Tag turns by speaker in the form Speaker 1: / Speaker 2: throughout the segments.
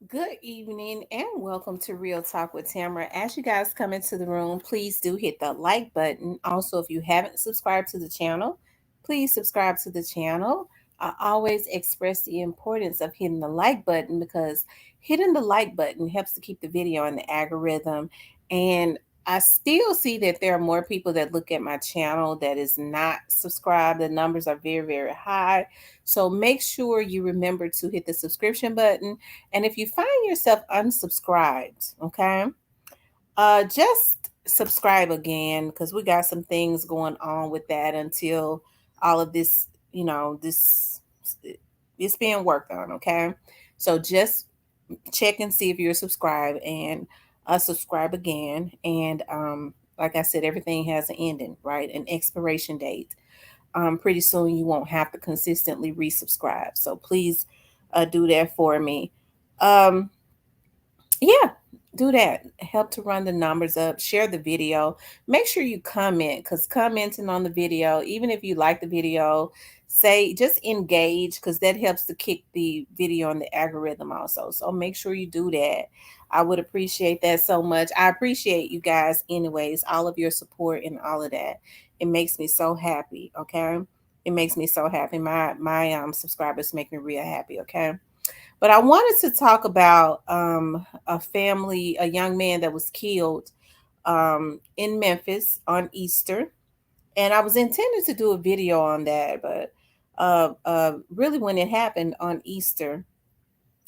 Speaker 1: Good evening and welcome to Real Talk with Tamara. As you guys come into the room, please do hit the like button. Also, if you haven't subscribed to the channel, please subscribe to the channel. I always express the importance of hitting the like button because hitting the like button helps to keep the video in the algorithm. And I still see that there are more people that look at my channel that is not subscribed. The numbers are very, very high. So make sure you remember to hit the subscription button, and if you find yourself unsubscribed, okay, just subscribe again because we got some things going on with that until all of this, this it's being worked on, okay? So just check and see if you're subscribed and subscribe again. And like I said, everything has an ending, right? An expiration date. Pretty soon you won't have to consistently resubscribe. So please do that for me. Um, yeah, do that. Help to run the numbers up. Share the video. Make sure you comment because commenting on the video, even if you like the video, say just engage because that helps to kick the video in the algorithm also. So make sure you do that. I would appreciate that so much. I appreciate you guys, anyways, all of your support and all of that. It makes me so happy. Okay. It makes me so happy. My subscribers make me real happy. Okay. But I wanted to talk about a family, a young man that was killed in Memphis on Easter. And I was intending to do a video on that, but really when it happened on Easter,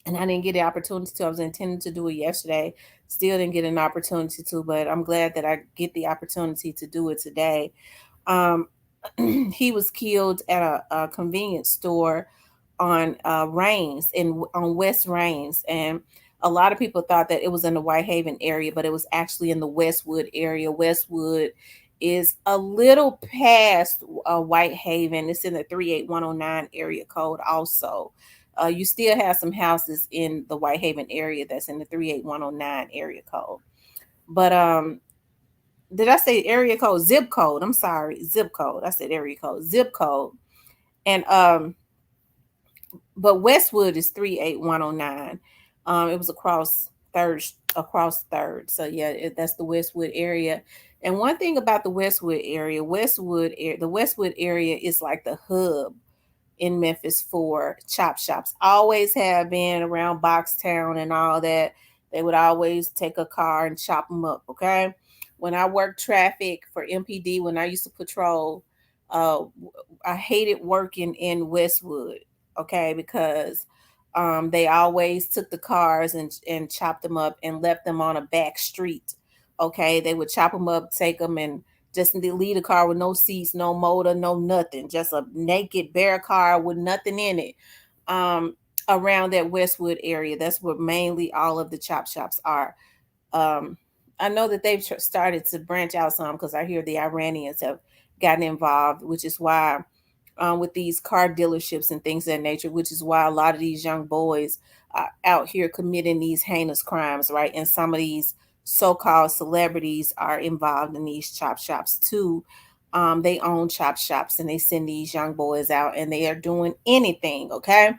Speaker 1: and I didn't get the opportunity to, I was intending to do it yesterday, still didn't get an opportunity to, but I'm glad that I get the opportunity to do it today. Um, he was killed at a convenience store on Rains in on West Rains, and a lot of people thought that it was in the Whitehaven area, but it was actually in the Westwood area. Westwood is a little past Whitehaven. It's in the 38109 area code. Also, you still have some houses in the Whitehaven area that's in the 38109 area code, but did I say area code? Zip code. I'm sorry, zip code. I said area code, zip code. And but Westwood is 38109. It was across third. So yeah, that's the Westwood area. And one thing about the the Westwood area is like the hub in Memphis for chop shops. Always have been around Boxtown and all that. They would always take a car and chop them up. Okay. When I worked traffic for MPD, when I used to patrol, uh, I hated working in Westwood. Okay, because they always took the cars and chopped them up and left them on a back street. Okay, they would chop them up, take them, and just leave the car with no seats, no motor, no nothing, just a naked bare car with nothing in it. Um, Around that Westwood area, that's where mainly all of the chop shops are. Um, I know that they've started to branch out some because I hear the Iranians have gotten involved, which is why with these car dealerships and things of that nature, which is why a lot of these young boys are out here committing these heinous crimes, right? And some of these so-called celebrities are involved in these chop shops too. They own chop shops and they send these young boys out and they are doing anything, okay,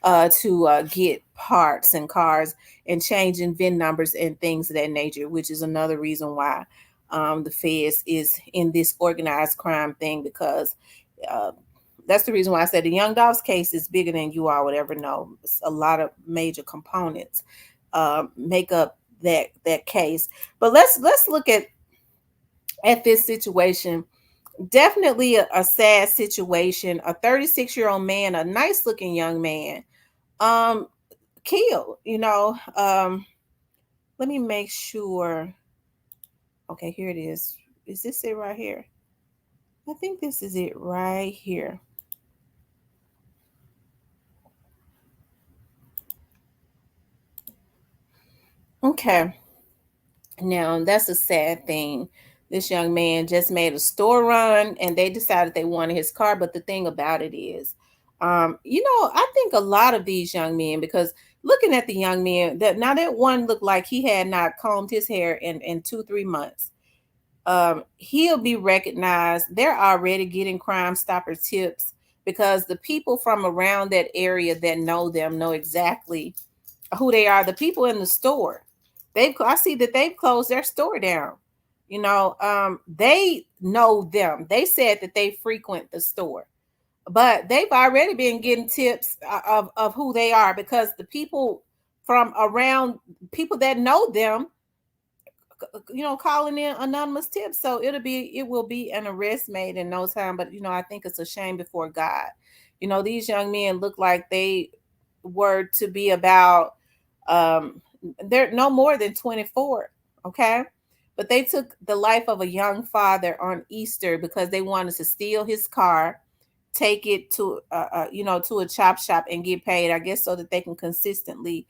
Speaker 1: to get parts and cars and changing VIN numbers and things of that nature, which is another reason why the feds is in this organized crime thing because uh, that's the reason why I said the Young Dolph's case is bigger than you all would ever know. It's a lot of major components make up that case. But let's look at this situation. Definitely a sad situation. A 36-year-old man, a nice looking young man, um, killed. Let me make sure. Okay, here it is. Is this it right here? I think this is it right here. Okay. Now, that's a sad thing. This young man just made a store run and they decided they wanted his car. But the thing about it is, I think a lot of these young men, because looking at the young men, that one looked like he had not combed his hair in 2, 3 months. He'll be recognized. They're already getting Crime Stopper tips because the people from around that area that know them know exactly who they are. The people in the store, I see that they've closed their store down. They know them. They said that they frequent the store, but they've already been getting tips of who they are, because the people from around, people that know them, calling in anonymous tips. So it will be an arrest made in no time. But I think it's a shame before God. These young men look like they were to be about, um they're no more than 24. Okay. But they took the life of a young father on Easter because they wanted to steal his car, take it to a chop shop and get paid, I guess, so that they can consistently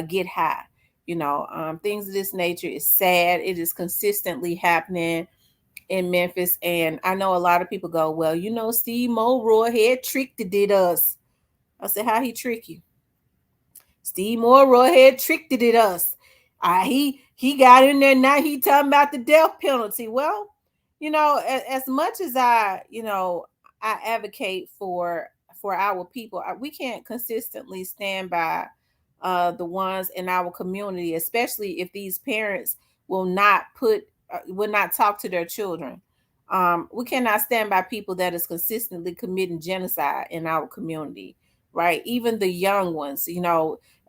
Speaker 1: get high. Things of this nature is sad. It is consistently happening in Memphis. And I know a lot of people go, well, Steve Mulroy had tricked us. I said, how he trick you? Steve Mulroy had tricked it us. He got in there, now he talking about the death penalty. Well, as much as I advocate for our people, we can't consistently stand by the ones in our community, especially if these parents will not talk to their children. We cannot stand by people that is consistently committing genocide in our community, right? Even the young ones.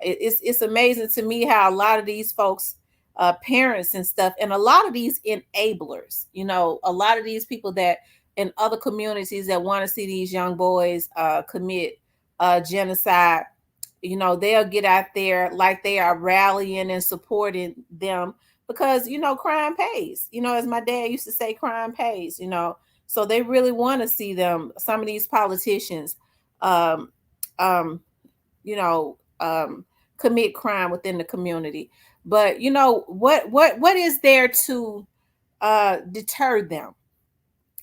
Speaker 1: It's amazing to me how a lot of these folks, parents and stuff, and a lot of these enablers, a lot of these people that in other communities that want to see these young boys commit genocide, they'll get out there like they are rallying and supporting them, because crime pays. As my dad used to say, crime pays. So they really want to see them, some of these politicians, um um you know commit crime within the community. But what is there to deter them,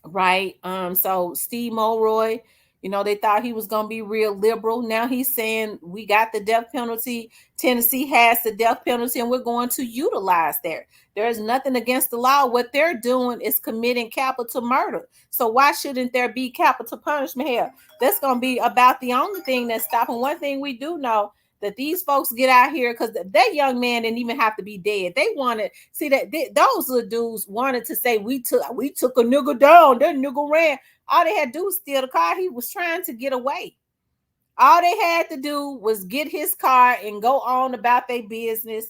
Speaker 1: right? So Steve Mulroy, they thought he was gonna be real liberal. Now he's saying we got the death penalty. Tennessee has the death penalty, and we're going to utilize that. There's nothing against the law. What they're doing is committing capital murder. So why shouldn't there be capital punishment here? That's gonna be about the only thing that's stopping. One thing we do know, that these folks get out here, because that young man didn't even have to be dead. They wanted, see, that those little dudes wanted to say we took a nigga down. That nigga ran. All they had to do was steal the car. He was trying to get away. All they had to do was get his car and go on about their business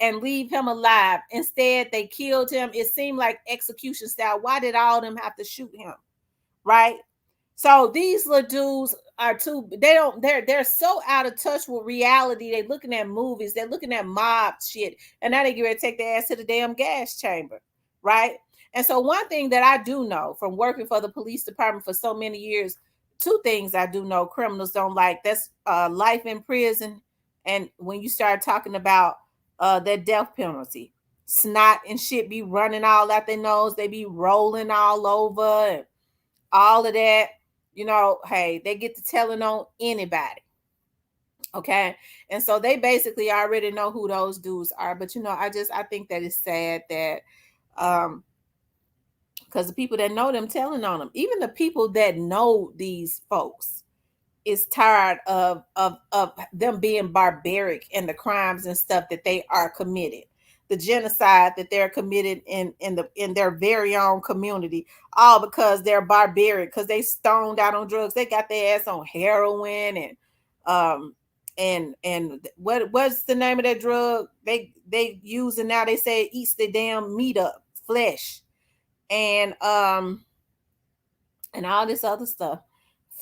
Speaker 1: and leave him alive. Instead, they killed him. It seemed like execution style. Why did all of them have to shoot him? Right? So these little dudes are they're so out of touch with reality. They're looking at movies, they're looking at mob shit, and now they get ready to take their ass to the damn gas chamber, right? And so one thing that I do know from working for the police department for so many years, two things I do know criminals don't like. That's life in prison, and when you start talking about that death penalty, snot and shit be running all out their nose, they be rolling all over and all of that. Hey, they get to telling on anybody. Okay. And so they basically already know who those dudes are. But I think that it's sad that because the people that know them telling on them, even the people that know these folks, is tired of them being barbaric and the crimes and stuff that they are committed, the genocide that they're committed in their very own community, all because they're barbaric, because they stoned out on drugs. They got their ass on heroin and what's the name of that drug they use, and now they say it eats the damn meat up, flesh, and all this other stuff,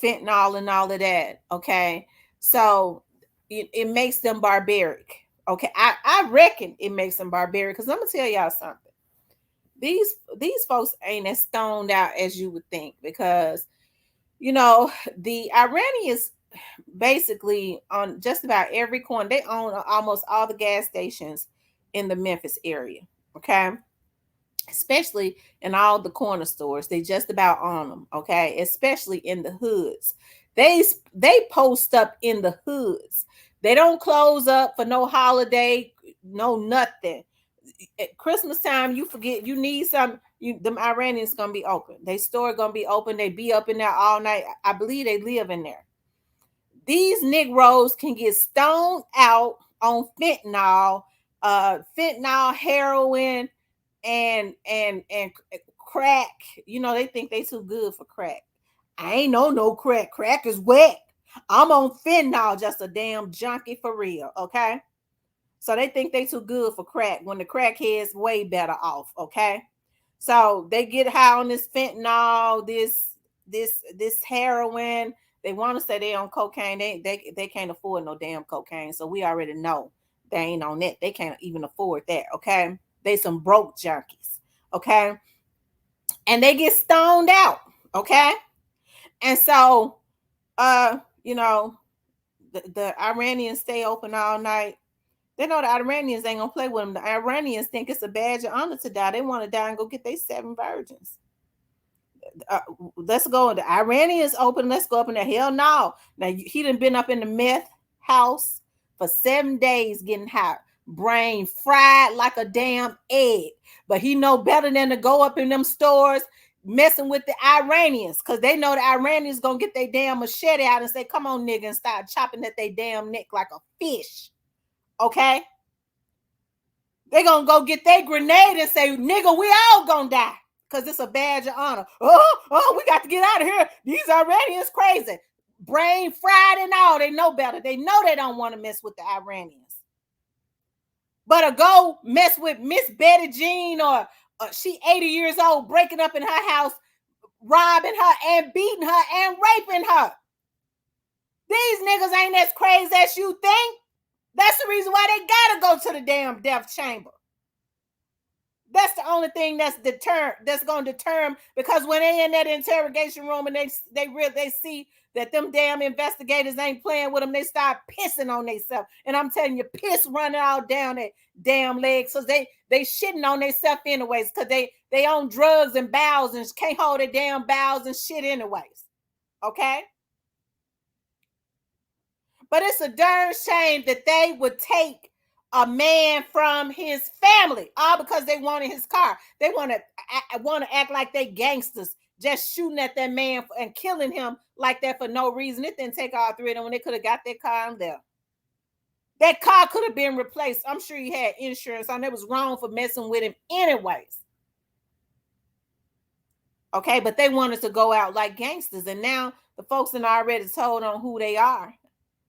Speaker 1: fentanyl and all of that. Okay. So it makes them barbaric. Okay. I reckon it makes them barbaric, because I'm gonna tell y'all something. These folks ain't as stoned out as you would think, because the Iranians basically on just about every corner, they own almost all the gas stations in the Memphis area. Okay. Especially in all the corner stores, they just about own them. Okay. Especially in the hoods, they post up in the hoods. They don't close up for no holiday, no nothing. At Christmas time, you forget you need some, them Iranians gonna be open, they store gonna be open, they be up in there all night. I believe they live in there. These Negroes can get stoned out on fentanyl, heroin, and crack. You know, they think they too good for crack. I ain't no crack. Crack is wet. I'm on fentanyl, just a damn junkie for real. Okay. So they think they too good for crack when the crackheads way better off. Okay. So they get high on this fentanyl, this heroin. They want to say they on cocaine. They can't afford no damn cocaine. So we already know they ain't on that. They can't even afford that. Okay. They some broke junkies. Okay. And they get stoned out. Okay. And so you know, the Iranians stay open all night. They know the Iranians ain't gonna play with them. The Iranians think it's a badge of honor to die. They want to die and go get their 7 virgins. Let's go. The Iranians open. Let's go up in there. Hell no. Now he done been up in the meth house for 7 days getting high, brain fried like a damn egg. But he know better than to go up in them stores messing with the Iranians, because they know the Iranians gonna get their damn machete out and say, "Come on, nigga," and start chopping at their damn neck like a fish. Okay. They gonna go get their grenade and say, "Nigga, we all gonna die because it's a badge of honor." Oh, we got to get out of here. These Iranians crazy, brain fried and all. They know better. They know they don't want to mess with the Iranians. But to go mess with Miss Betty Jean, or she 80 years old, breaking up in her house, robbing her and beating her and raping her. These niggas ain't as crazy as you think. That's the reason why they gotta go to the damn death chamber. That's the only thing that's gonna deter, because when they in that interrogation room and they see that them damn investigators ain't playing with them, they start pissing on themselves. And I'm telling you, piss running all down their damn legs, because they shitting on themselves anyways, because they on drugs and bowels and can't hold their damn bowels and shit anyways. Okay. But it's a darn shame that they would take a man from his family all because they wanted his car. They want to act like they gangsters, just shooting at that man and killing him like that for no reason. It didn't take all 3 of them when they could have got their car in there. That car could have been replaced. I'm sure he had insurance on. It was wrong for messing with him anyways. Okay, but they wanted to go out like gangsters, and now the folks have already told on who they are.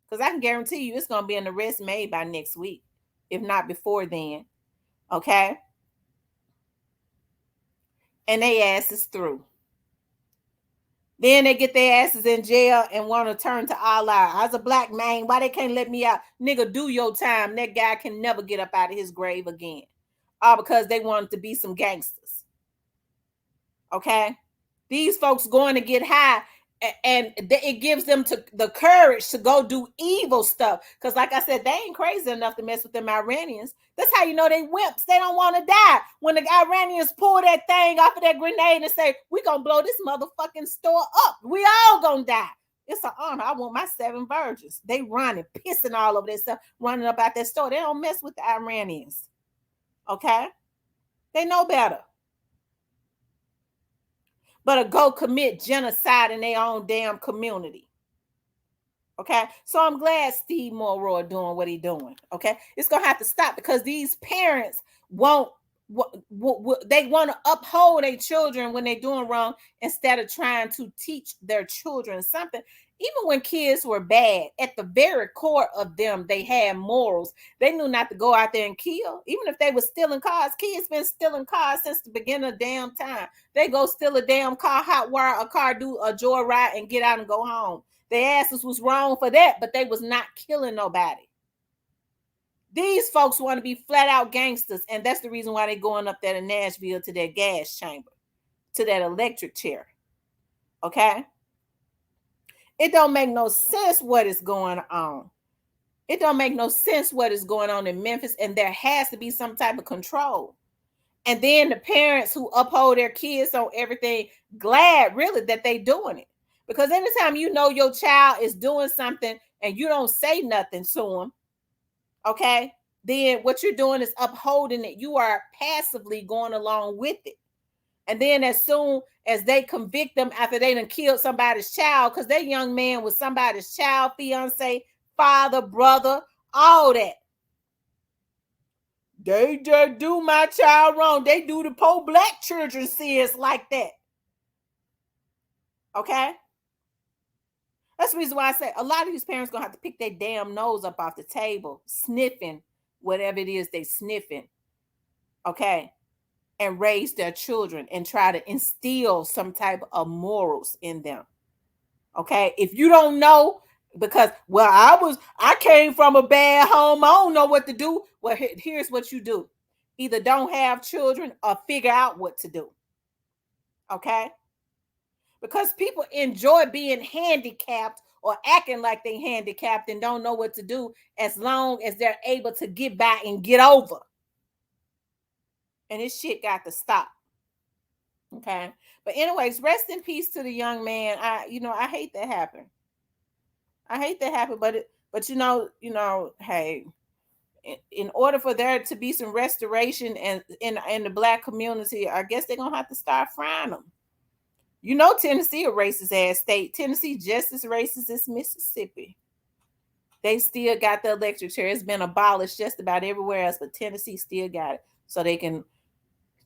Speaker 1: Because I can guarantee you it's going to be an arrest made by next week, if not before then. Okay? And they asses through. Then they get their asses in jail and want to turn to Allah. As a black man, why they can't let me out? Nigga, do your time. That guy can never get up out of his grave again. All because they wanted to be some gangsters. Okay? These folks going to get high, and it gives them the courage to go do evil stuff. Because like I said, they ain't crazy enough to mess with them Iranians. That's how you know they wimps. They don't want to die. When the Iranians pull that thing off of that grenade and say, "We gonna blow this motherfucking store up. We all gonna die." It's an honor. I want my 7 virgins. They running, pissing all over themselves, running up out that store. They don't mess with the Iranians. Okay? They know better. But to go commit genocide in their own damn community. Okay, so I'm glad Steve Monroe doing what he's doing. Okay, it's gonna have to stop, because these parents won't. They want to uphold their children when they're doing wrong, instead of trying to teach their children something. Even when kids were bad, at the very core of them, they had morals. They knew not to go out there and kill. Even if they were stealing cars, kids been stealing cars since the beginning of damn time. They go steal a damn car, hot wire a car, do a joyride, and get out and go home. Their asses was wrong for that, but they was not killing nobody. These folks want to be flat out gangsters, and that's the reason why they going up there to Nashville to their gas chamber, to that electric chair. Okay? It don't make no sense what is going on. It don't make no sense what is going on in Memphis, and there has to be some type of control. And then the parents who uphold their kids on everything, glad really that they doing it. Because anytime you know your child is doing something and you don't say nothing to them, okay, then what you're doing is upholding it. You are passively going along with it. And then as soon as they convict them after they done killed somebody's child, because that young man was somebody's child, fiance, father, brother, all that. They just do my child wrong. They do the poor black children sins like that. Okay? That's the reason why I say a lot of these parents gonna have to pick their damn nose up off the table, sniffing whatever it is they sniffing. Okay? And raise their children and try to instill some type of morals in them. Okay? If you don't know, because I came from a bad home, I don't know what to do. Well, here's what you do. Either don't have children or figure out what to do. Okay? Because people enjoy being handicapped or acting like they handicapped and don't know what to do as long as they're able to get back and get over. And this shit got to stop. Okay. But anyways, rest in peace to the young man. I hate that happen. I hate that happen, but hey, in order for there to be some restoration and in the black community, I guess they're gonna have to start frying them. Tennessee a racist ass state. Tennessee just as racist as Mississippi. They still got the electric chair. It's been abolished just about everywhere else, but Tennessee still got it. So they can,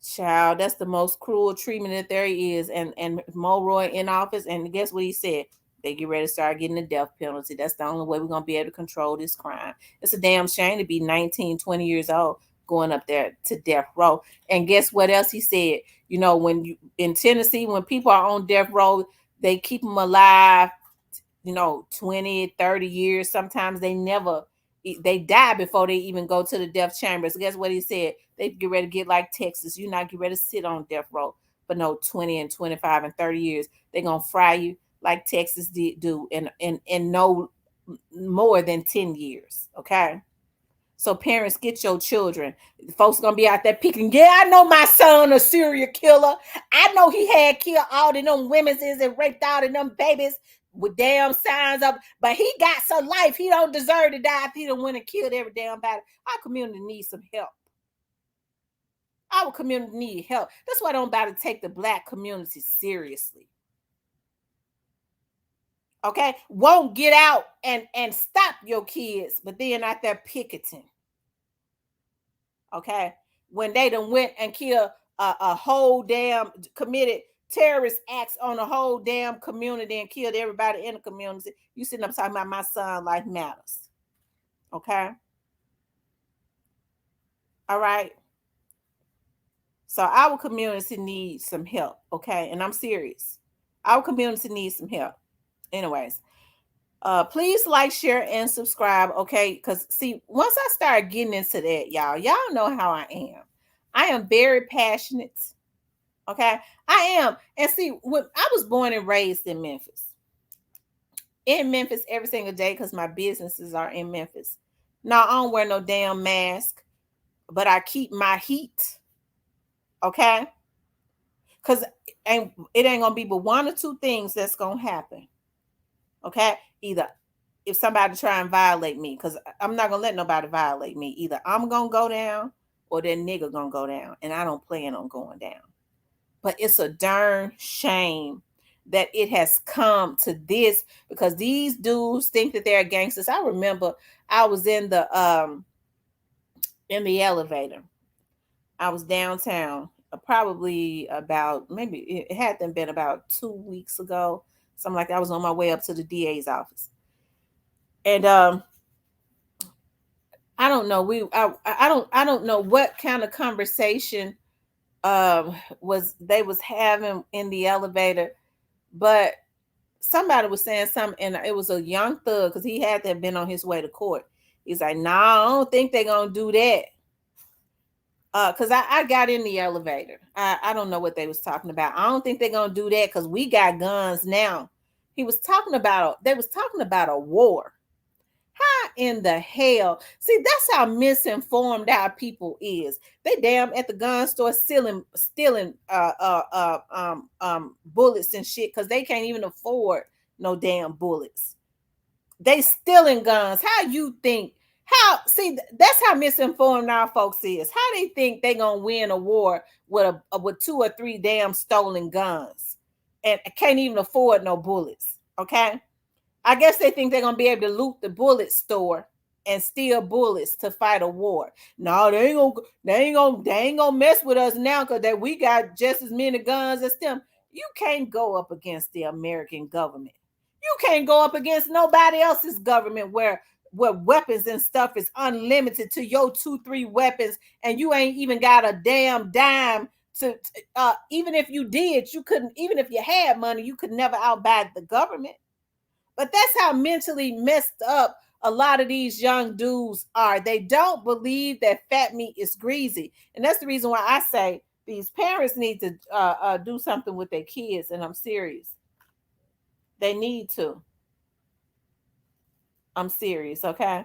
Speaker 1: child, that's the most cruel treatment that there is. And Mulroy in office, and guess what he said? They get ready to start getting the death penalty. That's the only way we're going to be able to control this crime. It's a damn shame to be 19, 20 years old going up there to death row. And guess what else he said? When you in Tennessee, when people are on death row, they keep them alive, 20, 30 years. Sometimes they die before they even go to the death chamber. So guess what he said? They get ready to get like Texas. You're not get ready to sit on death row for no 20 and 25 and 30 years. They're going to fry you like Texas did do in no more than 10 years. Okay. So parents, get your children. Folks gonna be out there picking. Yeah, I know my son a serial killer. I know he had killed all of them women's and raped all of them babies with damn signs up. But he got some life. He don't deserve to die if he done went and killed every damn body. Our community needs some help. Our community needs help. That's why I don't about to take the black community seriously. Okay, won't get out and stop your kids, but then out there picketing. Okay, when they done went and killed a whole damn, committed terrorist acts on a whole damn community and killed everybody in the community. You sitting up talking about my son life matters. Okay, all right. So our community needs some help. Okay, and I'm serious. Our community needs some help. Anyways, please like, share, and subscribe. Okay, because see, once I start getting into that, y'all know how I am. I am very passionate. Okay, I am. And see, when I was born and raised in Memphis every single day, because my businesses are in Memphis. Now I don't wear no damn mask, but I keep my heat. Okay, because it ain't gonna be but one or two things that's gonna happen. Okay, either if somebody try and violate me, because I'm not gonna let nobody violate me. Either I'm gonna go down or that nigga gonna go down, and I don't plan on going down. But it's a darn shame that it has come to this, because these dudes think that they're gangsters. I remember I was in the elevator. I was downtown, probably about, maybe it hadn't been about 2 weeks ago, something like that. I was on my way up to the DA's office. And I don't know. I don't know what kind of conversation they was having in the elevator, but somebody was saying something, and it was a young thug, because he had to have been on his way to court. He's like, "Nah, I don't think they're gonna do that." Because I got in the elevator. I don't know what they was talking about. I don't think they're gonna do that because we got guns now. They was talking about a war. How in the hell? See, that's how misinformed our people is. They damn at the gun store stealing bullets and shit, because they can't even afford no damn bullets. They stealing guns. How you think? See, that's how misinformed our folks is. How they think they gonna win a war with with 2 or 3 damn stolen guns and can't even afford no bullets. Okay, I guess they think they're gonna be able to loot the bullet store and steal bullets to fight a war. No, they ain't gonna mess with us now because that we got just as many guns as them. You can't go up against the American government. You can't go up against nobody else's government where weapons and stuff is unlimited to your 2-3 weapons, and you ain't even got a damn dime to even if you did, you couldn't, even if you had money, you could never outbuy the government. But that's how mentally messed up a lot of these young dudes are. They don't believe that fat meat is greasy. And that's the reason why I say these parents need to do something with their kids. And I'm serious. They need to. I'm serious, okay?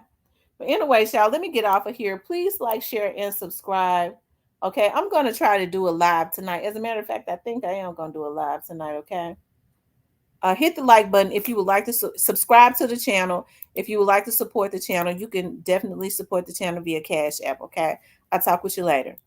Speaker 1: But anyway, y'all, let me get off of here. Please like, share, and subscribe. Okay, I'm going to try to do a live tonight. As a matter of fact, I think I am going to do a live tonight, okay? Hit the like button if you would like to subscribe to the channel. If you would like to support the channel, you can definitely support the channel via Cash App, okay? I'll talk with you later.